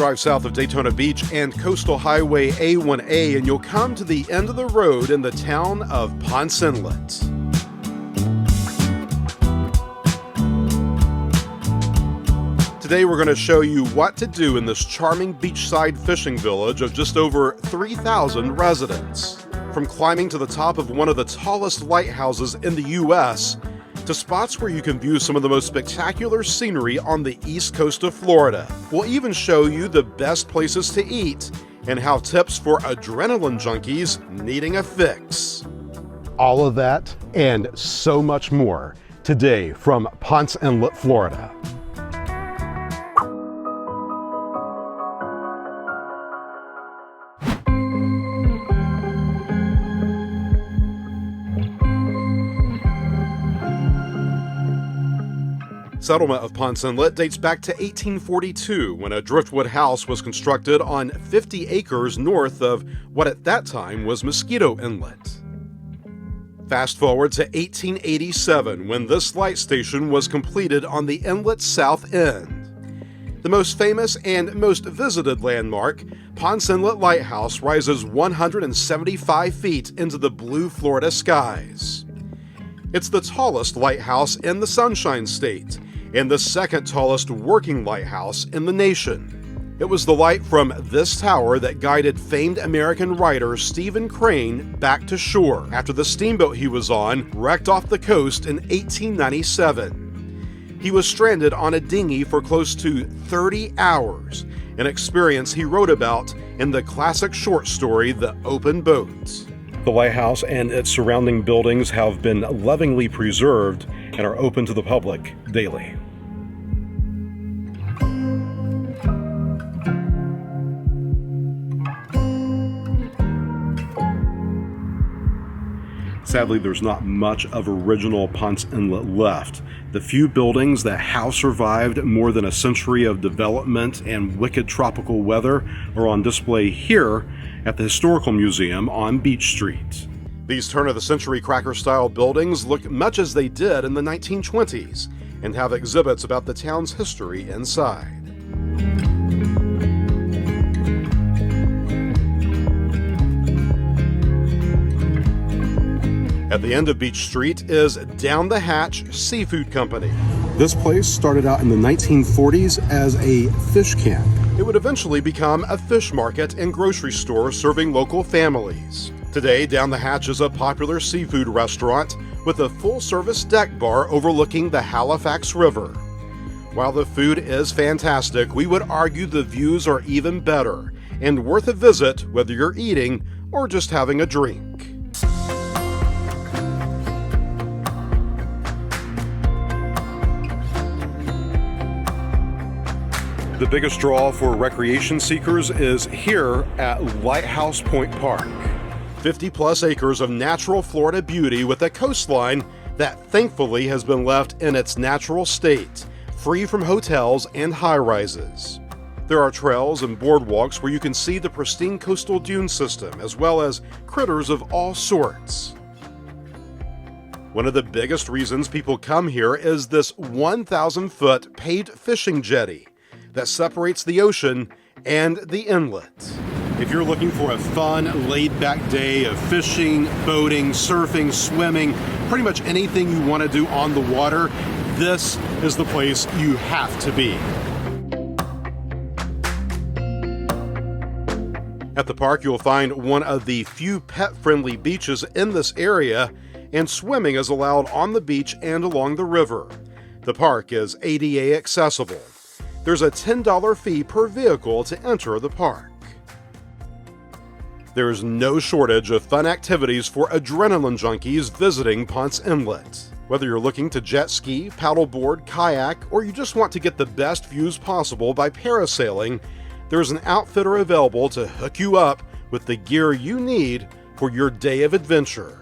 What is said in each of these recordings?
Drive south of Daytona Beach and Coastal Highway A1A and you'll come to the end of the road in the town of Ponce Inlet. Today we're going to show you what to do in this charming beachside fishing village of just over 3,000 residents. From climbing to the top of one of the tallest lighthouses in the U.S., to spots where you can view some of the most spectacular scenery on the east coast of Florida. We'll even show you the best places to eat and how tips for adrenaline junkies needing a fix. All of that and so much more today from Ponce Inlet, Florida. Settlement of Ponce Inlet dates back to 1842 when a driftwood house was constructed on 50 acres north of what at that time was Mosquito Inlet. Fast forward to 1887 when this light station was completed on the inlet's south end. The most famous and most visited landmark, Ponce Inlet Lighthouse, rises 175 feet into the blue Florida skies. It's the tallest lighthouse in the Sunshine State and the second tallest working lighthouse in the nation. It was the light from this tower that guided famed American writer Stephen Crane back to shore after the steamboat he was on wrecked off the coast in 1897. He was stranded on a dinghy for close to 30 hours, an experience he wrote about in the classic short story The Open Boat. The lighthouse and its surrounding buildings have been lovingly preserved and are open to the public daily. Sadly, there's not much of original Ponce Inlet left. The few buildings that have survived more than a century of development and wicked tropical weather are on display here at the Historical Museum on Beach Street. These turn-of-the-century cracker-style buildings look much as they did in the 1920s and have exhibits about the town's history inside. At the end of Beach Street is Down the Hatch Seafood Company. This place started out in the 1940s as a fish camp. It would eventually become a fish market and grocery store serving local families. Today, Down the Hatch is a popular seafood restaurant with a full-service deck bar overlooking the Halifax River. While the food is fantastic, we would argue the views are even better and worth a visit whether you're eating or just having a drink. The biggest draw for recreation seekers is here at Lighthouse Point Park. 50-plus acres of natural Florida beauty with a coastline that thankfully has been left in its natural state, free from hotels and high-rises. There are trails and boardwalks where you can see the pristine coastal dune system as well as critters of all sorts. One of the biggest reasons people come here is this 1,000-foot paved fishing jetty that separates the ocean and the inlet. If you're looking for a fun, laid-back day of fishing, boating, surfing, swimming, pretty much anything you want to do on the water, this is the place you have to be. At the park, you'll find one of the few pet-friendly beaches in this area, and swimming is allowed on the beach and along the river. The park is ADA accessible. There's a $10 fee per vehicle to enter the park. There's no shortage of fun activities for adrenaline junkies visiting Ponce Inlet. Whether you're looking to jet ski, paddleboard, kayak, or you just want to get the best views possible by parasailing, there's an outfitter available to hook you up with the gear you need for your day of adventure.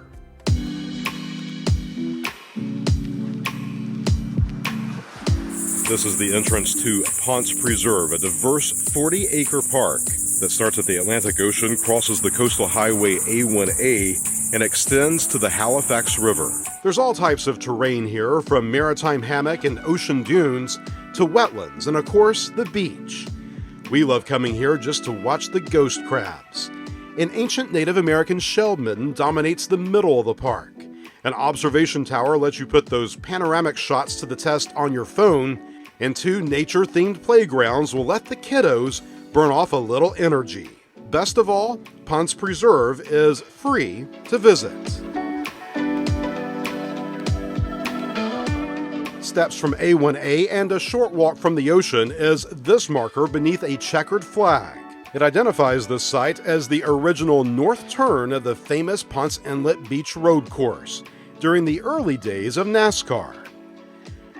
This is the entrance to Ponce Preserve, a diverse 40-acre park that starts at the Atlantic Ocean, crosses the Coastal Highway A1A, and extends to the Halifax River. There's all types of terrain here, from maritime hammock and ocean dunes to wetlands and, of course, the beach. We love coming here just to watch the ghost crabs. An ancient Native American shell midden dominates the middle of the park. An observation tower lets you put those panoramic shots to the test on your phone, and 2 nature-themed playgrounds will let the kiddos burn off a little energy. Best of all, Ponce Preserve is free to visit. Steps from A1A and a short walk from the ocean is this marker beneath a checkered flag. It identifies this site as the original north turn of the famous Ponce Inlet Beach road course during the early days of NASCAR.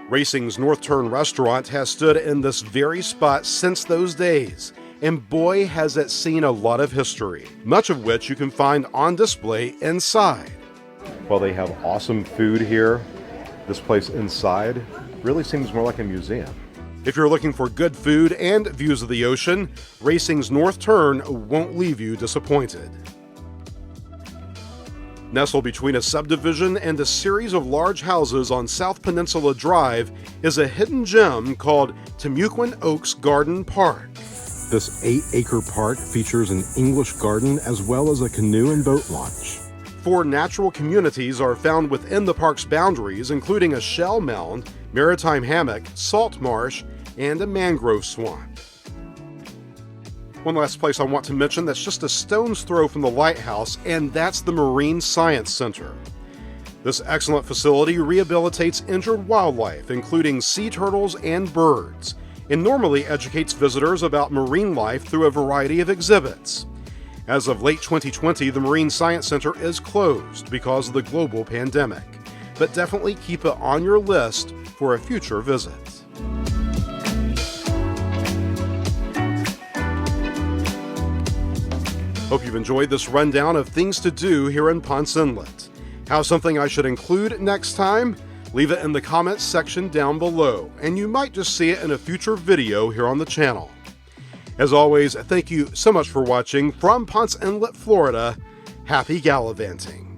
Racing's North Turn restaurant has stood in this very spot since those days, and boy has it seen a lot of history, much of which you can find on display inside. Well, they have awesome food here. This place inside really seems more like a museum. If you're looking for good food and views of the ocean, Racing's North Turn won't leave you disappointed. Nestled between a subdivision and a series of large houses on South Peninsula Drive is a hidden gem called Timucuan Oaks Garden Park. This 8-acre park features an English garden as well as a canoe and boat launch. 4 natural communities are found within the park's boundaries, including a shell mound, maritime hammock, salt marsh, and a mangrove swamp. One last place I want to mention that's just a stone's throw from the Lighthouse, and that's the Marine Science Center. This excellent facility rehabilitates injured wildlife, including sea turtles and birds, and normally educates visitors about marine life through a variety of exhibits. As of late 2020, the Marine Science Center is closed because of the global pandemic, but definitely keep it on your list for a future visit. Hope you've enjoyed this rundown of things to do here in Ponce Inlet. How's something I should include next time? Leave it in the comments section down below, and you might just see it in a future video here on the channel. As always, thank you so much for watching from Ponce Inlet, Florida. Happy gallivanting.